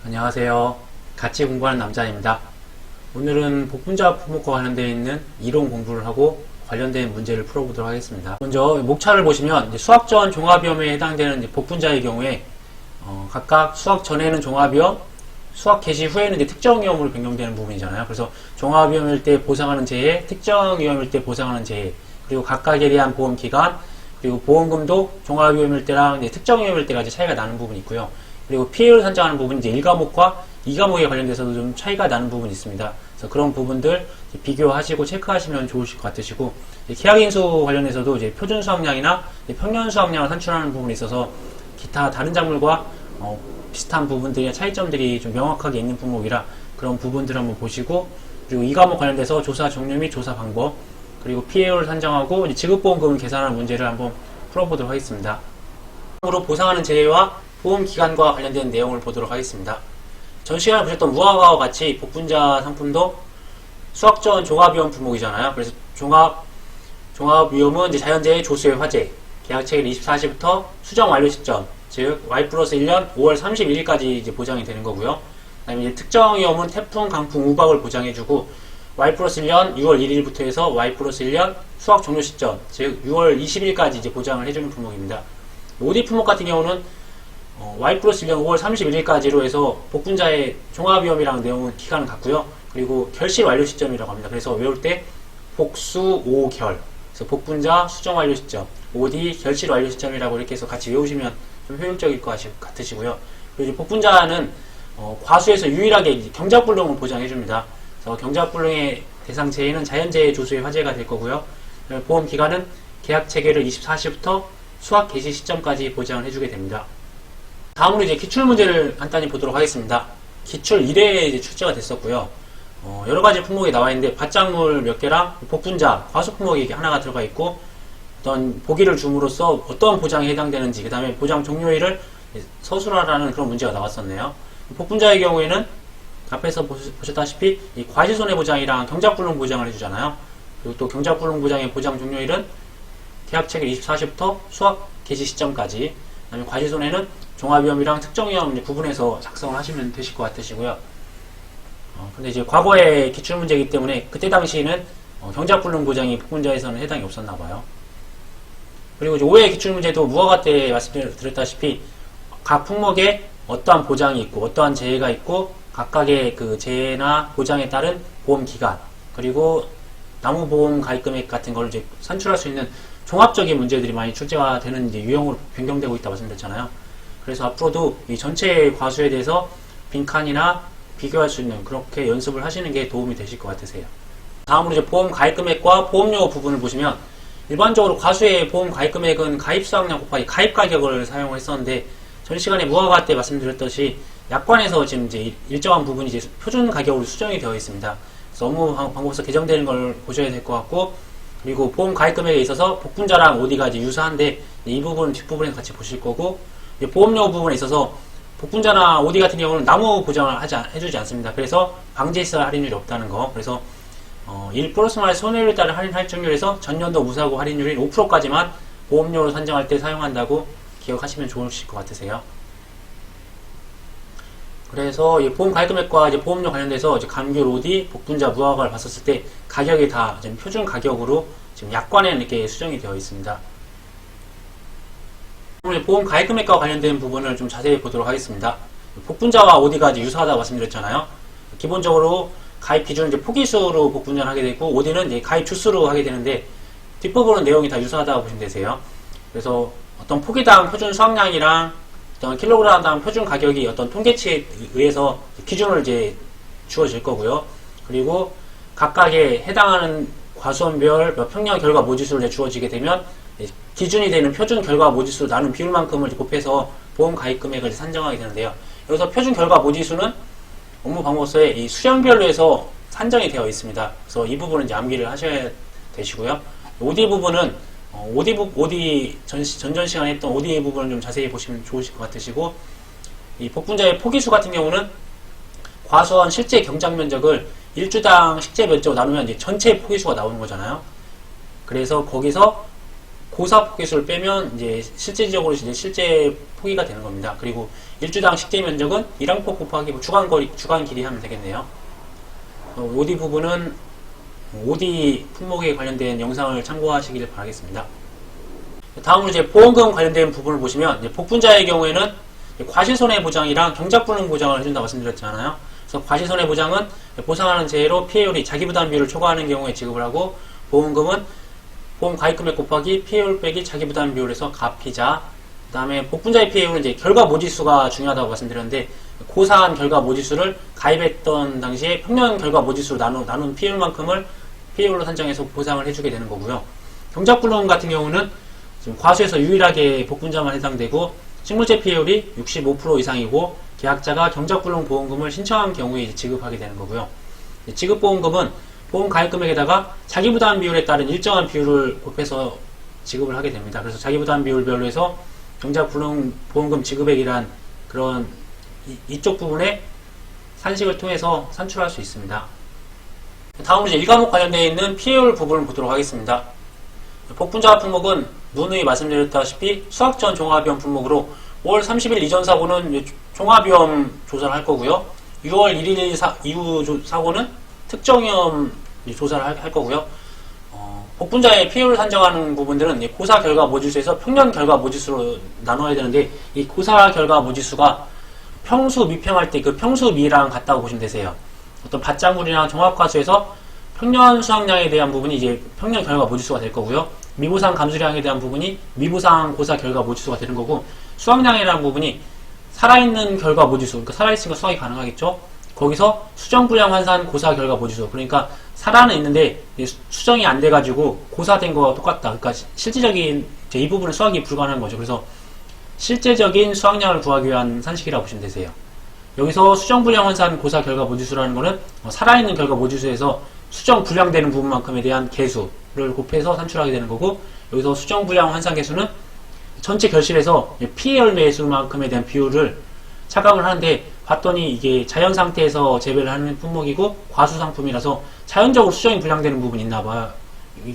안녕하세요. 같이 공부하는 남자입니다. 오늘은 복분자 품목과 관련되어 있는 이론 공부를 하고 관련된 문제를 풀어보도록 하겠습니다. 먼저 목차를 보시면 수학전 종합위험에 해당되는 복분자의 경우에 각각 수학 전에는 종합위험, 수학 개시 후에는 특정 위험으로 변경되는 부분이잖아요. 그래서 종합위험일 때 보상하는 재해, 특정 위험일 때 보상하는 재해, 그리고 각각에 대한 보험 기간, 그리고 보험금도 종합위험일 때랑 특정 위험일 때가 차이가 나는 부분이 있고요. 그리고 피해를 산정하는 부분이 1과목과 2과목에 관련돼서도 좀 차이가 나는 부분이 있습니다. 그래서 그런 부분들 비교하시고 체크하시면 좋으실 것 같으시고, 계약인수 관련해서도 표준 수학량이나 평년 수학량을 산출하는 부분이 있어서 기타 다른 작물과 비슷한 부분들이나 차이점들이 좀 명확하게 있는 품목이라 그런 부분들을 한번 보시고, 그리고 2과목 관련돼서 조사 종류 및 조사 방법, 그리고 피해율을 산정하고 지급보험금을 계산하는 문제를 한번 풀어보도록 하겠습니다. 으로 보상하는 재해와 보험기간과 관련된 내용을 보도록 하겠습니다. 전 시간에 보셨던 무화과와 같이 복분자 상품도 수학전 종합위험 품목이잖아요. 그래서 종합위험은 자연재해, 조수의 화재, 계약체결 24시부터 수정 완료 시점, 즉 Y 플러스 1년 5월 31일까지 보장이 되는 거고요. 그 다음에 특정 위험은 태풍, 강풍, 우박을 보장해주고, Y 플러스 1년 6월 1일부터 해서 Y 플러스 1년 수학 종료 시점, 즉 6월 20일까지 보장을 해주는 품목입니다. OD 품목 같은 경우는 Y 플러스 1년 5월 31일까지로 해서 복분자의 종합위험이랑 내용은 기간은 같고요. 그리고 결실 완료 시점이라고 합니다. 그래서 외울 때 복수 5결, 그래서 복분자 수정 완료 시점, OD 결실 완료 시점이라고 이렇게 해서 같이 외우시면 좀 효율적일 것 같으시고요. 그리고 복분자는 과수에서 유일하게 경작불능을 보장해줍니다. 그래서 경작불능의 대상 재해는 자연재해, 조수의 화재가 될 거고요. 보험 기간은 계약 체결을 24시부터 수학 개시 시점까지 보장을 해주게 됩니다. 다음으로 기출문제를 간단히 보도록 하겠습니다. 기출 1회에 출제가 됐었고요. 여러가지 품목이 나와 있는데 밭작물 몇 개랑 복분자, 과수 품목이 하나가 들어가 있고, 어떤 보기를 줌으로써 어떤 보장에 해당되는지, 그 다음에 보장 종료일을 서술하라는 그런 문제가 나왔었네요. 복분자의 경우에는 앞에서 보셨다시피 이 과실손해보장이랑 경작불능 보장을 해주잖아요. 그리고 또 경작불능 보장의 보장 종료일은 계약체결 24시부터 수학 개시 시점까지, 그 다음에 과실손해는 종합위험이랑 특정위험 구분해서 작성을 하시면 되실 것 같으시고요. 근데 과거의 기출문제이기 때문에 그때 당시에는 경작불능 보장이 복분자에서는 해당이 없었나봐요. 그리고 5회 기출문제도 무화과 때 말씀드렸다시피 각 품목에 어떠한 보장이 있고 어떠한 재해가 있고 각각의 그 재해나 보장에 따른 보험기간, 그리고 나무보험 가입금액 같은 걸 산출할 수 있는 종합적인 문제들이 많이 출제가 되는 유형으로 변경되고 있다고 말씀드렸잖아요. 그래서 앞으로도 이 전체 과수에 대해서 빈칸이나 비교할 수 있는 그렇게 연습을 하시는 게 도움이 되실 것 같으세요. 다음으로 보험 가입금액과 보험료 부분을 보시면, 일반적으로 과수의 보험 가입금액은 가입수확량 곱하기 가입가격을 사용을 했었는데, 전 시간에 무화과 때 말씀드렸듯이 약관에서 지금 일정한 부분이 표준 가격으로 수정이 되어 있습니다. 그래서 업무 방법에서 개정되는 걸 보셔야 될 것 같고, 그리고 보험 가입금액에 있어서 복분자랑 OD가 유사한데 이 부분은 뒷부분에서 같이 보실 거고, 보험료 부분에 있어서 복분자나 OD 같은 경우는 나무 보장을 해주지 않습니다. 그래서 방지시설 할인율이 없다는 거. 그래서 1 플러스 마이너스 손해율에 따른 할인 할증률에서 전년도 무사고 할인율인 5%까지만 보험료로 산정할 때 사용한다고 기억하시면 좋으실 것 같으세요. 그래서 보험 가입금액과 보험료 관련돼서 감귤, OD, 복분자, 무화과를 봤었을 때 가격이 다 지금 표준 가격으로 지금 약관에 이렇게 수정이 되어 있습니다. 오늘 보험 가입금액과 관련된 부분을 좀 자세히 보도록 하겠습니다. 복분자와 OD가 유사하다고 말씀드렸잖아요. 기본적으로 가입 기준은 포기수로 복분자를 하게 되고, OD는 가입 주수로 하게 되는데 뒷부분은 내용이 다 유사하다고 보시면 되세요. 그래서 어떤 포기당 표준 수확량이랑 어떤 킬로그램당 표준 가격이 어떤 통계치에 의해서 기준을 주어질 거고요. 그리고 각각에 해당하는 과수원별 평년 결과 모지수를 주어지게 되면 기준이 되는 표준 결과 모지수 나눈 비율만큼을 곱해서 보험 가입 금액을 산정하게 되는데요. 여기서 표준 결과 모지수는 업무 방법서에 이 수량별로 해서 산정이 되어 있습니다. 그래서 이 부분은 암기를 하셔야 되시고요. OD 부분은 OD 전전 시간에 했던 OD 부분을 좀 자세히 보시면 좋으실 것 같으시고, 이 복분자의 포기수 같은 경우는 과수원 실제 경작 면적을 일주당 식재 면적으로 나누면 전체 포기수가 나오는 거잖아요. 그래서 거기서 고사 포기수를 빼면 실질적으로 실제 포기가 되는 겁니다. 그리고 1주당 식재 면적은 1항폭 곱하기 뭐 주간 길이 하면 되겠네요. OD 부분은 OD 품목에 관련된 영상을 참고하시길 바라겠습니다. 다음으로 이제 보험금 관련된 부분을 보시면 이제 복분자의 경우에는 과실손해보장이랑 경작불능 보장을 해준다고 말씀드렸잖아요. 그래서 과실손해보장은 보상하는 재해로 피해율이 자기부담 비율을 초과하는 경우에 지급을 하고, 보험금은 보험 가입금액 곱하기 피해율 빼기 자기부담 비율에서 가피자. 그 다음에 복분자의 피해율은 이제 결과 모지수가 중요하다고 말씀드렸는데, 고사한 결과 모지수를 가입했던 당시에 평년 결과 모지수로 나눈 피해율만큼을 피해율로 산정해서 보상을 해주게 되는 거고요. 경작불능 같은 경우는 지금 과수에서 유일하게 복분자만 해당되고, 식물재 피해율이 65% 이상이고 계약자가 경작불능 보험금을 신청한 경우에 지급하게 되는 거고요. 지급보험금은 보험 가입금액에다가 자기부담 비율에 따른 일정한 비율을 곱해서 지급을 하게 됩니다. 그래서 자기부담 비율별로 해서 경작불능 보험금 지급액이란 그런 이쪽 부분에 산식을 통해서 산출할 수 있습니다. 다음으로 이제 1과목 관련되어 있는 피해율 부분을 보도록 하겠습니다. 복분자 품목은 누누이 말씀드렸다시피 수학전 종합위험 품목으로 5월 30일 이전 사고는 종합위험 조사를 할 거고요. 6월 1일 이후 사고는 특정위험 조사를 할 거고요. 복분자의 피해율을 산정하는 부분들은 고사 결과 모지수에서 평년 결과 모지수로 나눠야 되는데, 이 고사 결과 모지수가 평수 미평할 때 그 평수 미랑 같다고 보시면 되세요. 어떤 밭작물이나 종합과수에서 평년 수확량에 대한 부분이 이제 평년 결과 모지수가 될 거고요. 미보상 감수량에 대한 부분이 미보상 고사 결과 모지수가 되는 거고, 수확량이라는 부분이 살아있는 결과 모지수, 그러니까 살아있으니까 수확이 가능하겠죠. 거기서 수정불량 환산 고사 결과 모지수, 그러니까 살아는 있는데 수정이 안 돼가지고 고사된 거와 똑같다. 그러니까 실질적인 이 부분은 수확이 불가능한 거죠. 그래서 실제적인 수확량을 구하기 위한 산식이라고 보시면 되세요. 여기서 수정불량 환산 고사 결과 모지수라는 거는 살아있는 결과 모지수에서 수정 불량되는 부분만큼에 대한 개수를 곱해서 산출하게 되는 거고, 여기서 수정 불량 환산 개수는 전체 결실에서 피해율 매수만큼에 대한 비율을 차감을 하는데, 봤더니 이게 자연 상태에서 재배를 하는 품목이고 과수 상품이라서 자연적으로 수정이 불량되는 부분이 있나 봐요.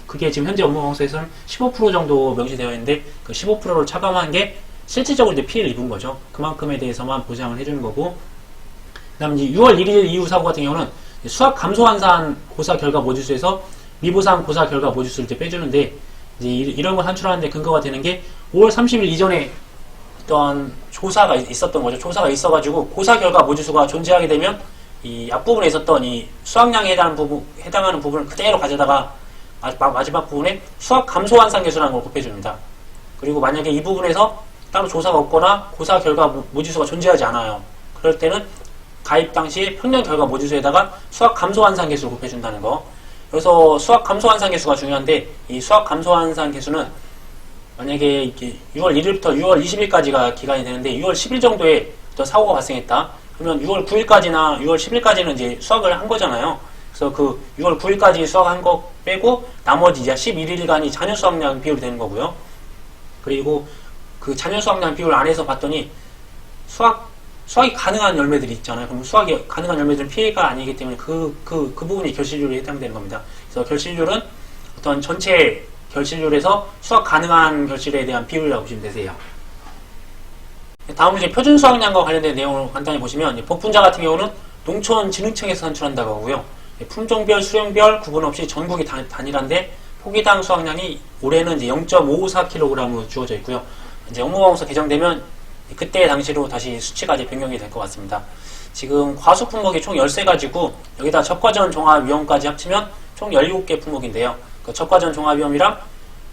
그게 지금 현재 업무 방송에서는 15% 정도 명시되어 있는데, 그 15%를 차감한 게 실질적으로 이제 피해를 입은 거죠. 그만큼에 대해서만 보장을 해주는 거고, 그 다음에 이제 6월 1일 이후 사고 같은 경우는 수학 감소 환산 고사 결과 모지수에서 미보상 고사 결과 모지수를 이제 빼주는데, 이제 이런 걸 산출하는데 근거가 되는 게 5월 30일 이전에 어떤 조사가 있었던 거죠. 조사가 있어가지고 고사 결과 모지수가 존재하게 되면 이 앞부분에 있었던 이 수확량에 해당하는 부분을 그대로 가져다가 마지막 부분에 수학 감소 환산 계수라는 걸 곱해줍니다. 그리고 만약에 이 부분에서 따로 조사가 없거나 고사 결과 모지수가 존재하지 않아요. 그럴 때는 가입 당시에 평년 결과 모지수에다가 수학 감소 환산 계수를 곱해준다는 거. 그래서 수학 감소 환산 계수가 중요한데, 이 수학 감소 환산 계수는 만약에 이렇게 6월 1일부터 6월 20일까지가 기간이 되는데, 6월 10일 정도에 어떤 사고가 발생했다. 그러면 6월 9일까지나 6월 10일까지는 이제 수확을 한 거잖아요. 그래서 그 6월 9일까지 수확한 거 빼고 나머지 이제 11일간이 잔여 수확량 비율이 되는 거고요. 그리고 그 잔여 수확량 비율 안에서 봤더니 수확이 가능한 열매들이 있잖아요. 그럼 수확이 가능한 열매들은 피해가 아니기 때문에 그 부분이 결실률에 해당되는 겁니다. 그래서 결실률은 어떤 전체 결실률에서 수확 가능한 결실에 대한 비율이라고 보시면 되세요. 다음은 이제 표준 수확량과 관련된 내용을 간단히 보시면, 복분자 같은 경우는 농촌진흥청에서 산출한다고 하고요. 품종별, 수령별 구분 없이 전국이 단일한데 포기당 수확량이 올해는 이제 0.554kg으로 주어져 있고요. 이제 업무방송 개정되면 그때 당시로 다시 수치가 이제 변경이 될 것 같습니다. 지금 과수 품목이 총 13가지고 여기다 적과전 종합위험까지 합치면 총 17개 품목인데요. 그 적과전 종합위험이랑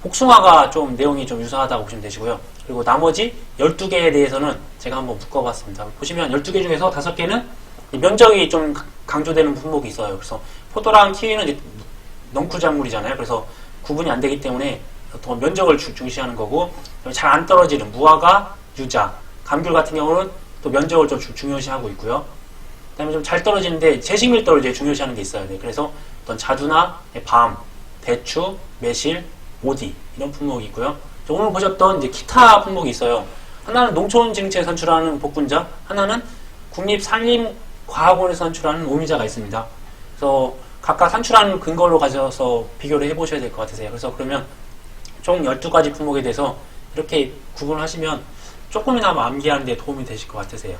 복숭아가 좀 내용이 좀 유사하다고 보시면 되시고요. 그리고 나머지 12개에 대해서는 제가 한번 묶어봤습니다. 보시면 12개 중에서 5개는 면적이 좀 강조되는 품목이 있어요. 그래서 포도랑 키위는 이제 넝쿨작물이잖아요. 그래서 구분이 안 되기 때문에 더 면적을 중시하는 거고, 잘 안 떨어지는 무화과, 유자, 감귤 같은 경우는 또 면적을 좀 중요시하고 있고요. 그 다음에 좀 잘 떨어지는데 제식밀도를 이제 중요시하는 게 있어요. 네. 그래서 어떤 자두나 밤, 대추, 매실, 오디 이런 품목이 있고요. 오늘 보셨던 이제 기타 품목이 있어요. 하나는 농촌진흥청에서 산출하는 복분자, 하나는 국립산림과학원에서 산출하는 오미자가 있습니다. 그래서 각각 산출하는 근거로 가져서 비교를 해보셔야 될 것 같으세요. 그래서 그러면 총 12가지 품목에 대해서 이렇게 구분을 하시면 조금이나마 암기하는 데 도움이 되실 것 같으세요.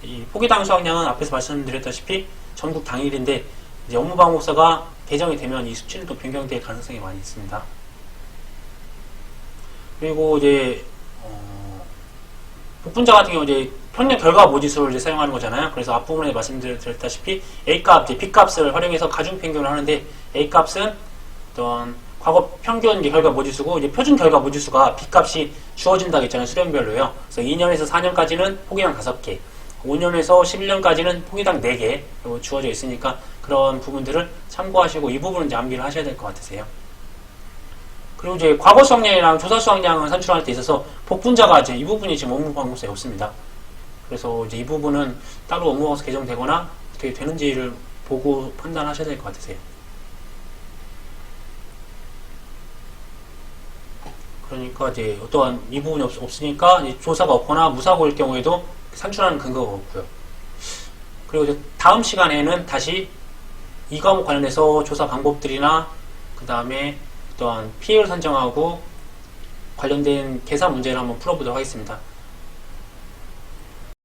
이 포기당 수학량은 앞에서 말씀드렸다시피 전국 당일인데 이제 업무방법서가 개정이 되면 이 수치는 또 변경될 가능성이 많이 있습니다. 그리고 이제 복분자 같은 경우 이제 평년 결과 모지수를 이제 사용하는 거잖아요. 그래서 앞부분에 말씀드렸다시피 A값, B값을 활용해서 가중 평균을 하는데 A값은 어떤 과거 평균 결과 모지수고 이제 표준 결과 모지수가 B값이 주어진다고 했잖아요. 수련별로요. 그래서 2년에서 4년까지는 포기당 5개, 5년에서 11년까지는 포기당 4개 주어져 있으니까 그런 부분들을 참고하시고 이 부분은 이제 암기를 하셔야 될 것 같으세요. 그리고 이제 과거 수학량이랑 조사 수학량을 산출할 때 있어서 복분자가 이제 이 부분이 지금 업무방법서에 없습니다. 그래서 이제 이 부분은 따로 업무방법서 개정되거나 어떻게 되는지를 보고 판단하셔야 될 것 같으세요. 그러니까 이제 어떠한 이 부분이 없으니까 조사가 없거나 무사고일 경우에도 산출하는 근거가 없고요. 그리고 이제 다음 시간에는 다시 이 과목 관련해서 조사 방법들이나 그 다음에 어떠한 피해를 산정하고 관련된 계산 문제를 한번 풀어보도록 하겠습니다.